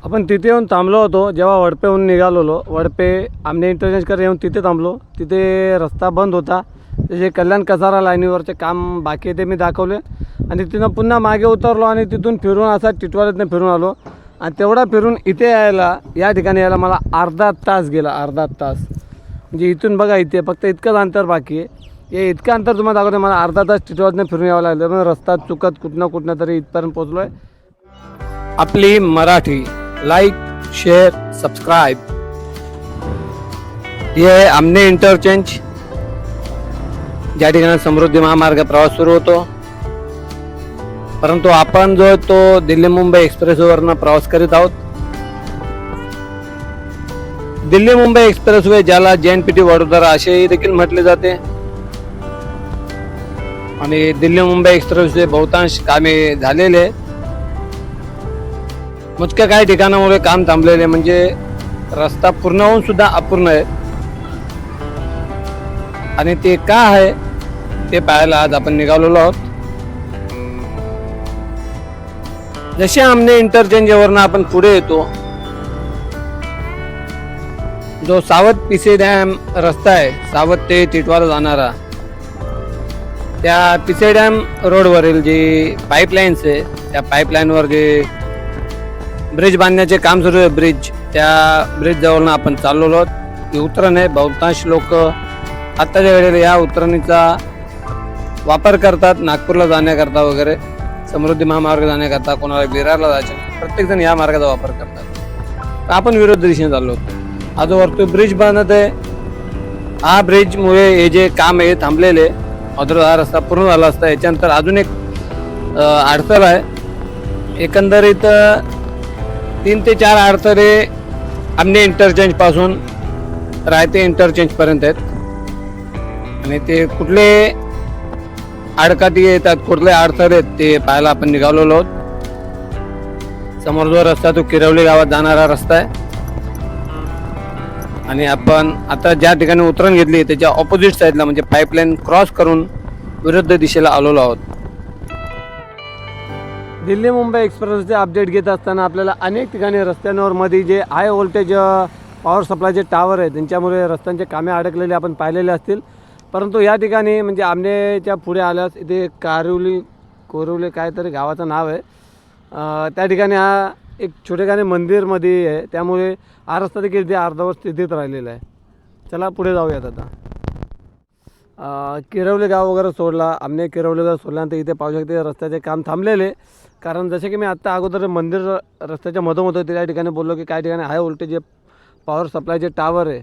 आपण तिथे येऊन थांबलो होतो. जेव्हा वडपेहून निघालेलो, वडपे आमने इंटरचेंजकडे येऊन तिथे थांबलो. तिथे रस्ता बंद होता. जे कल्याण कसारा लाईनीवरचे काम बाकी आहे ते मी दाखवले आणि तिथून पुन्हा मागे उतरलो आणि तिथून फिरून असा टिटवाळ्यातनं फिरून आलो आणि तेवढा फिरून इथे या ठिकाणी यायला मला अर्धा तास गेला. अर्धा तास म्हणजे इथून बघा इथे फक्त इतकंच अंतर बाकी आहे. हे इतकं अंतर तुम्हाला दाखवते. मला अर्धा तास टिटवाळ्यातनं फिरून यावं लागलं. पण रस्ता चुकत कुठनं तरी इथपर्यंत पोचलो आहे. आपली मराठी लाईक शेअर सबस्क्राईब. हे आहे आमने इंटरचेंज, ज्या ठिकाणी समृद्धी महामार्ग प्रवास सुरू होतो. परंतु आपण जो तो दिल्ली मुंबई एक्सप्रेसवेवरनं प्रवास करीत आहोत. दिल्ली मुंबई एक्सप्रेसवे, ज्याला JNPT वडोदरा असेही देखील म्हटले जाते, आणि दिल्ली मुंबई एक्सप्रेसवे बहुतांश कामे झालेले, मोजक्या काही ठिकाणामुळे काम थांबलेले, म्हणजे रस्ता पूर्ण होऊन सुद्धा अपूर्ण आहे. आणि ते का आहे ते पाहायला आज आपण निघालेलो आहोत. जसे आमने इंटरचेंजवरनं आपण पुढे येतो, जो सावत पिसे डॅम रस्ता आहे, सावत ते टिटवाळा जाणारा, त्या पिसे डॅम रोडवरील जी पाईपलाईन्स आहे, त्या पाईपलाईनवर जे ब्रिज बांधण्याचे काम सुरू आहे, त्या ब्रिज जवळनं आपण चाललेलो आहोत. ही उतरण आहे. बहुतांश लोक आत्ताच्या वेळेला या उतरणीचा वापर करतात नागपूरला जाण्याकरता वगैरे, समृद्धी महामार्ग जाण्याकरता, कोणाला विरारला जायचं, प्रत्येकजण या मार्गाचा वापर करतात. आपण विरोध दिशेने चाललो होतो. हा जो वरती ब्रिज बांधत आहे, हा ब्रिजमुळे हे जे काम आहे थांबलेले, अदर हा रस्ता पूर्ण झाला असता. याच्यानंतर अजून एक अडथळा आहे. एकंदरीत 3 ते 4 अडथळे आमने इंटरचेंज पासून रायते इंटरचेंज पर्यंत आहेत. आणि ते कुठले आडकाठी येतात, कुठले अडथळे आहेत ते पाहायला आपण निघालेलो आहोत. समोर जो रस्ता तो किरवली गावात जाणारा रस्ता आहे. आणि आपण आता ज्या ठिकाणी उतरण घेतली त्याच्या ऑपोजिट साईडला, म्हणजे पाईपलाईन क्रॉस करून विरुद्ध दिशेला आलेलो आहोत. दिल्ली मुंबई एक्सप्रेसचे अपडेट घेत असताना आपल्याला अनेक ठिकाणी रस्त्यांवर मध्ये जे हाय व्होल्टेज पॉवर सप्लायचे टावर आहेत, त्यांच्यामुळे रस्त्यांचे कामे अडकलेले आपण पाहिलेले असतील. परंतु या ठिकाणी म्हणजे आमनेच्या पुढे आल्यास इथे कोरवले काहीतरी गावाचं नाव आहे, त्या ठिकाणी हा एक छोटेखाने मंदिरमध्ये आहे. त्यामुळे हा रस्ता देखील इथे अर्धवट स्थितीत राहिलेला आहे. चला पुढे जाऊयात आता. किरवले गाव वगैरे सोडला, आमने किरवले गाव सोडल्यानंतर इथे पाहू शकते रस्त्याचे काम थांबलेले. कारण जसे की मी आत्ता अगोदर मंदिर रस्त्याच्या मधोमध होतं, त्या ठिकाणी बोललो की काही ठिकाणी हाय व्होल्टेज जे पॉवर सप्लायचे टावर आहे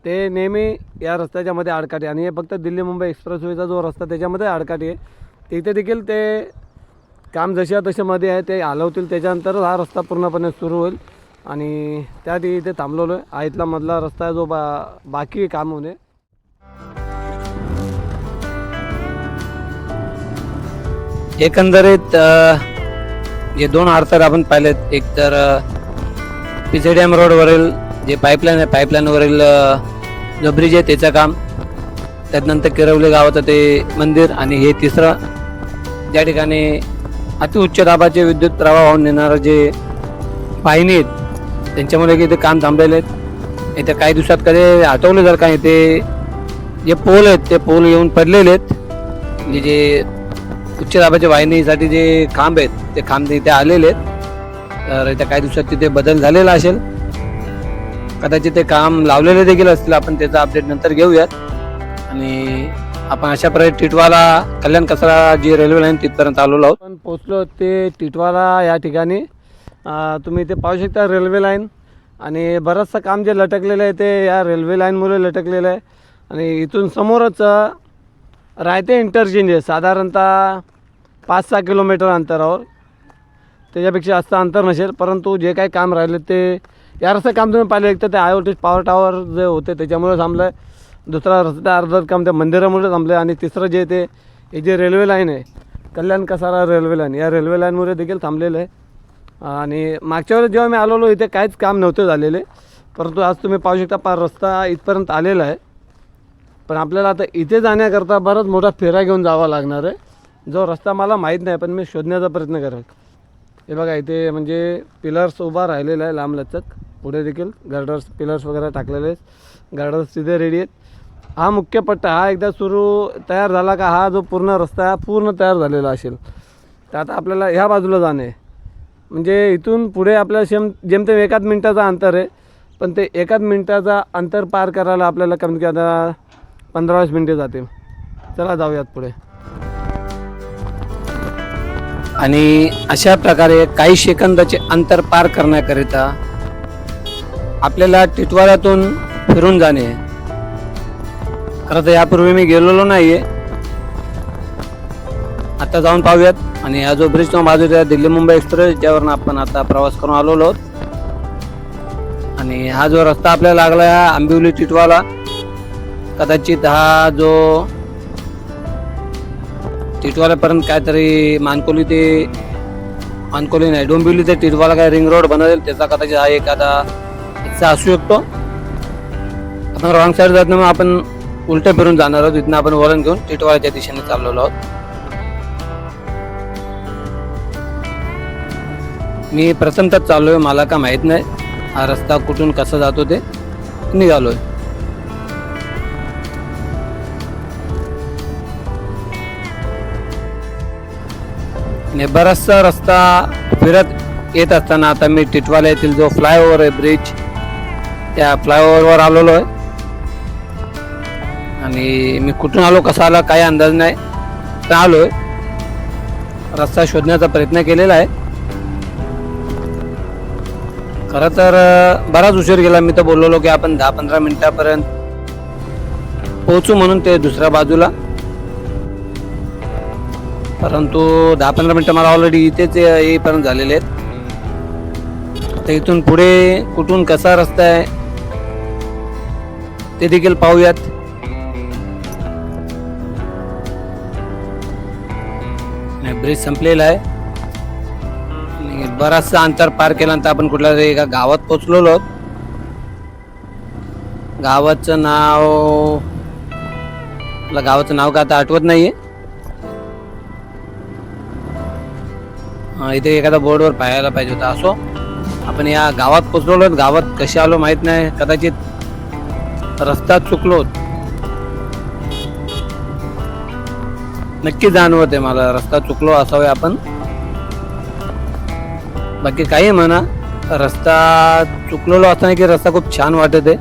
ते नेहमी या रस्त्याच्या मध्ये आडकाठी, आणि हे फक्त दिल्ली मुंबई एक्सप्रेसवेचा जो रस्ता त्याच्यामध्ये आडकाठी आहे, तिथे देखील ते काम जशा तशामध्ये आहे ते हलवतील. त्याच्यानंतर हा रस्ता पूर्णपणे सुरू होईल. आणि त्याआधी इथे थांबलेलो आहे. हा इथला मधला रस्ता आहे जो बाकी काम होणे. एकंदरीत जे 2 अडथळे आपण पाहिलेत, एक तर पिसे डॅम रोडवरील जे पाईपलाईन आहे, पाईपलाईनवरील जो ब्रिज आहे त्याचं काम, त्यानंतर किरवले गावाचं ते मंदिर, आणि हे तिसरं ज्या ठिकाणी अतिउच्च दाबाचे विद्युत प्रवाह वाहून नेणारं जे वाहिनी आहेत त्यांच्यामुळे की इथे काम थांबलेले आहेत. येत्या काही दिवसात कधी हटवले जर का इथे जे पोल आहेत ते पोल येऊन पडलेले आहेत. म्हणजे जे उच्च दाबाच्या वाहिनीसाठी जे खांब आहेत ते खांब इथे आलेले आहेत. तर येत्या काही दिवसात तिथे बदल झालेला असेल, कदाचित ते काम लावलेले देखील असतील. आपण त्याचा अपडेट नंतर घेऊयात. आणि आपण अशा प्रकारे टिटवाळा कल्याण कसारा जी रेल्वे लाईन तिथपर्यंत आलेलो आहोत. आपण पोचलो ते टिटवाळा या ठिकाणी. तुम्ही इथे पाहू शकता रेल्वे लाईन, आणि बरंचसं काम जे लटकलेलं आहे ते या रेल्वे लाईनमुळे लटकलेलं आहे. आणि इथून समोरच रायते इंटरचेंज आहे, साधारणतः 5-6 किलोमीटर अंतरावर, त्याच्यापेक्षा जास्त अंतर नसेल. परंतु जे काही काम राहिले ते या रस्त्याचं काम तुम्ही पाहिलं, एक तर ते हाय व्होल्टेज पॉवर टावर जे होते त्याच्यामुळे थांबलं आहे, दुसरा रस्ता अर्धच काम त्या मंदिरामुळे थांबलं आहे, आणि तिसरं जे ते हे जे रेल्वे लाईन आहे कल्याण कसारा रेल्वे लाईन, या रेल्वे लाईनमुळे देखील थांबलेलं आहे. आणि मागच्या वेळेस जेव्हा मी आलेलो इथे काहीच काम नव्हते झालेले, परंतु आज तुम्ही पाहू शकता रस्ता इथपर्यंत आलेला आहे. पण आपल्याला आता इथे जाण्याकरता बराच मोठा फेरा घेऊन जावा लागणार आहे, जो रस्ता मला माहीत नाही, पण मी शोधण्याचा प्रयत्न करेन. हे बघा इथे म्हणजे पिलर्स उभा राहिलेला आहे लांब लचक. पुढे देखील गर्डर्स पिलर्स वगैरे टाकलेले आहेत. गर्डर्स तिथे रेडी आहेत. हा मुख्य पट्टा हा एकदा तयार झाला का हा जो पूर्ण रस्ता हा पूर्ण तयार झालेला असेल. तर आता आपल्याला ह्या बाजूला जाणे म्हणजे इथून पुढे आपल्याला जेमतेम 1 मिनटाचा अंतर आहे. पण ते 1 मिनटाचा अंतर पार करायला आपल्याला कमीत कमी आता 15-20 मिनटे जातील. चला जाऊयात पुढे. आणि अशा प्रकारे काही सेकंदाचे अंतर पार करण्याकरिता आपल्याला टिटवाळ्यातून फिरून जाणे. खरं तर यापूर्वी मी गेलेलो नाही आहे. आता जाऊन पाहूयात. आणि हा जो ब्रिजच्या बाजूला दिल्ली मुंबई एक्सप्रेस ज्यावरून आपण आता प्रवास करून आलेलो आहोत. आणि हा जो रस्ता आपल्याला लागला आहे आंबिवली टिटवाळा. कदाचित हा जो टिटवाळ्यापर्यंत काहीतरी मानकोली नाही डोंबिवली ते टिटवाळा काय रिंग रोड बनवेल त्याचा कदाचित हा एखादा हिस्सा असू शकतो. आपण रॉंग साईड जात मग आपण उलटे फिरून जाणार आहोत. इथनं आपण वळण घेऊन टिटवाळ्याच्या दिशेने चाललेलो आहोत. मी प्रथमतच चाललोय. मला का माहीत नाही हा रस्ता कुठून कसा जातो ते. निघालोय. आणि बराचसा रस्ता फिरत येत असताना आता मी टिटवाळा येथील जो फ्लायओव्हर आहे ब्रिज त्या फ्लायओव्हरवर आलेलो आहे. आणि मी कुठून आलो कसा आला काही अंदाज नाही. तर आलोय. रस्ता शोधण्याचा प्रयत्न केलेला आहे. खरं तर बराच उशीर गेला. मी तर बोललो की आपण 10-15 मिनिटापर्यंत पोहोचू म्हणून ते दुसऱ्या बाजूला. परंतु 10-15 मिनिटं मला ऑलरेडी इथेच येईपर्यंत झालेले आहेत. तर इथून पुढे कुठून कसा रस्ता आहे ते देखील पाहूयात. ब्रिज संपलेला आहे. बराचसा अंतर पार केल्यानंतर आपण कुठल्या तरी एका गावात पोहोचलेलो आहोत. गावाचं नाव का आता आठवत नाहीये. इथे एखादा बोर्डवर पाहायला पाहिजे होता. असो आपण या गावात पोहोचलेलो आहोत. गावात कसे आलो माहित नाही. कदाचित रस्ता चुकलो. नक्की जाणवत आहे मला रस्ता चुकलो असावे आपण. बाकी काही म्हणा रस्ता चुकलेलो असताना की रस्ता खूप छान वाटत आहे.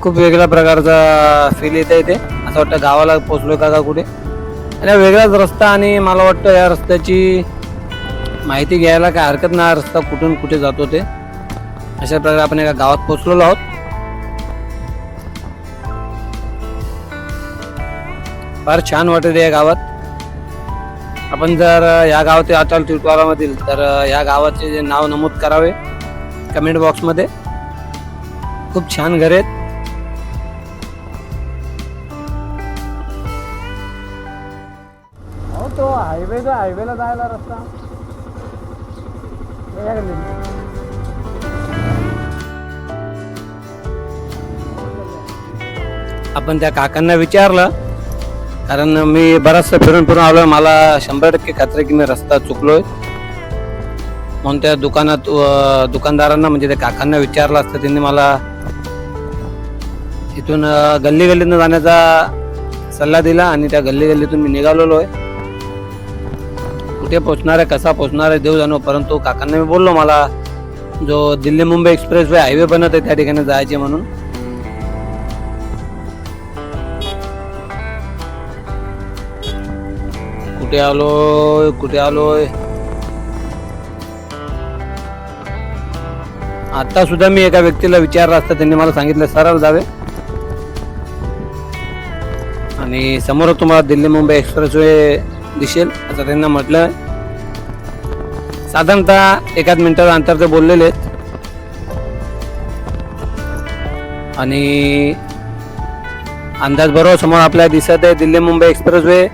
खूप वेगळ्या प्रकारचा फील येत आहे. ते असं वाटतं गावाला पोचलो का कुठे. आणि वेगळाच रस्ता. आणि मला वाटतं या रस्त्याची माहिती घ्यायला काय हरकत नाही. रस्ता कुठून कुठे जातो ते. अशा प्रकारे आपण एका गावात पोचलेलो आहोत. फार छान वाटत आहे या गावात. आपण जर या गावात अटाल टिटवाळामधील तर या गावाचे जे नाव नमूद करावे कमेंट बॉक्समध्ये. खूप छान घर आहेत. हो तो हायवेला जायला रस्ता आपण त्या काकांना विचारलं. कारण मी बराचसा फिरून आलोय. मला 100% खात्री की मी रस्ता चुकलोय. म्हणून त्या दुकानदारांना म्हणजे त्या काकांना विचारलं असतं. त्यांनी मला इथून गल्लीतून जाण्याचा सल्ला दिला. आणि त्या गल्लीतून मी निघालेलो आहे. कुठे पोचणार आहे कसा पोचणार आहे देव जाणो. परंतु काकांना मी बोललो मला जो Delhi Mumbai express way highway बनत आहे त्या ठिकाणी जायचे म्हणून. कुठे आलोय. आता सुद्धा मी एका व्यक्तीला विचारलं असतं. त्यांनी मला सांगितलं सरळ जावे. आणि समोर तुम्हाला दिल्ली मुंबई एक्सप्रेस वे दिसेल असं त्यांना म्हटलं. साधारणतः 1 मिनिटाचा अंतर ते बोललेले आहेत. आणि अंदाज बरोबर समोर आपल्याला दिसत आहे दिल्ली मुंबई एक्सप्रेस वे.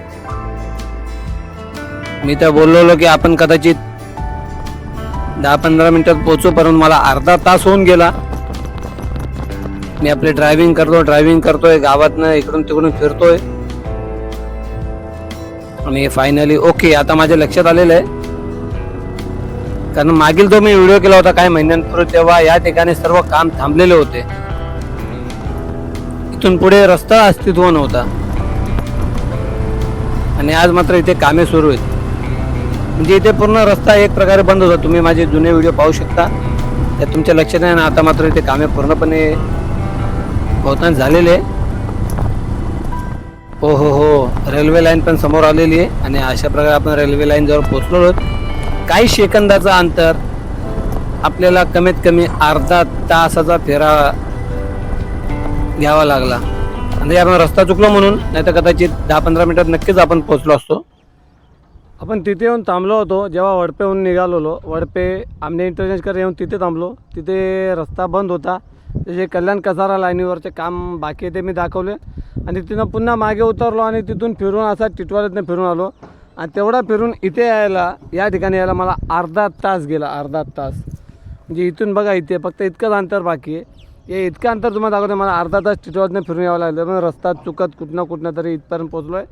मी तर बोललो की आपण कदाचित 10-15 मिनिटात पोहोचू. परंतु मला अर्धा तास होऊन गेला. मी आपली ड्रायव्हिंग करतोय गावातनं इकडून तिकडून फिरतोय. आणि फायनली ओके आता माझ्या लक्षात आलेलं आहे, कारण मागील जो मी व्हिडिओ केला होता काही महिन्यांपूर्वी तेव्हा या ठिकाणी सर्व काम थांबलेले होते. इथून पुढे रस्ता अस्तित्व नव्हता आणि आज मात्र इथे कामे सुरू आहेत. म्हणजे इथे पूर्ण रस्ता एक प्रकारे बंद होता. तुम्ही माझे जुने व्हिडिओ पाहू शकता, त्यात तुमच्या लक्षात आहे ना. आता मात्र इथे कामे पूर्णपणे बहुतांश झालेले आहे. हो हो हो, रेल्वे लाईन पण समोर आलेली आहे आणि अशा प्रकारे आपण रेल्वे लाईन जवळ पोहोचलो आहोत. काही सेकंदाचा अंतर आपल्याला कमीत कमी अर्धा तासाचा फेरा घ्यावा लागला. म्हणजे आपण रस्ता चुकलो म्हणून, नाही तर कदाचित 10-15 मिनिटात नक्कीच आपण पोहोचलो असतो. आपण तिथे येऊन थांबलो होतो. जेव्हा वडपेहून निघालेलो, वडपे आमने इंटरचेंजकडे येऊन तिथे थांबलो. तिथे रस्ता बंद होता. जे कल्याण कसारा लाईनीवरचे काम बाकी आहे ते मी दाखवले आणि तिथून पुन्हा मागे उतरलो आणि तिथून फिरून असा टिटवाळ्यातनं फिरून आलो. आणि तेवढा फिरून इथे यायला, या ठिकाणी यायला मला अर्धा तास गेला. अर्धा तास म्हणजे इथून बघा इथे फक्त इतकंच अंतर बाकी आहे. हे इतकं अंतर तुम्हाला दाखवतं. मला अर्धा तास टिटवाळ्यातनं फिरून यावं लागलं. पण रस्ता चुकत कुठनं तरी इथपर्यंत पोचलो आहे.